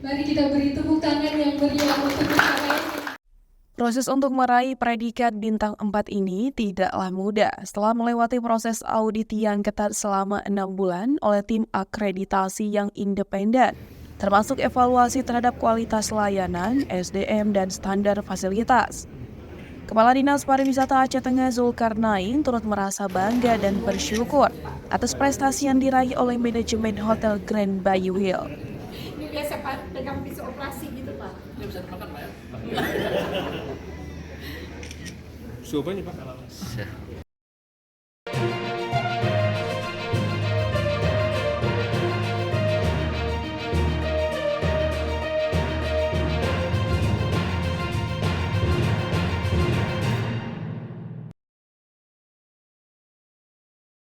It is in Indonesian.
Mari kita beri tepuk tangan yang meriah untuk pencapaian. Proses untuk meraih predikat bintang 4 ini tidaklah mudah setelah melewati proses audit yang ketat selama 6 bulan oleh tim akreditasi yang independen, termasuk evaluasi terhadap kualitas layanan, SDM, dan standar fasilitas. Kepala Dinas Pariwisata Aceh Tengah Zulkarnain turut merasa bangga dan bersyukur atas prestasi yang diraih oleh manajemen Hotel Grand Bayou Hill. Ini biasa Pak pegang pisau operasi gitu Pak. Ini bisa dimakan Pak ya? Suhu apa ini Pak?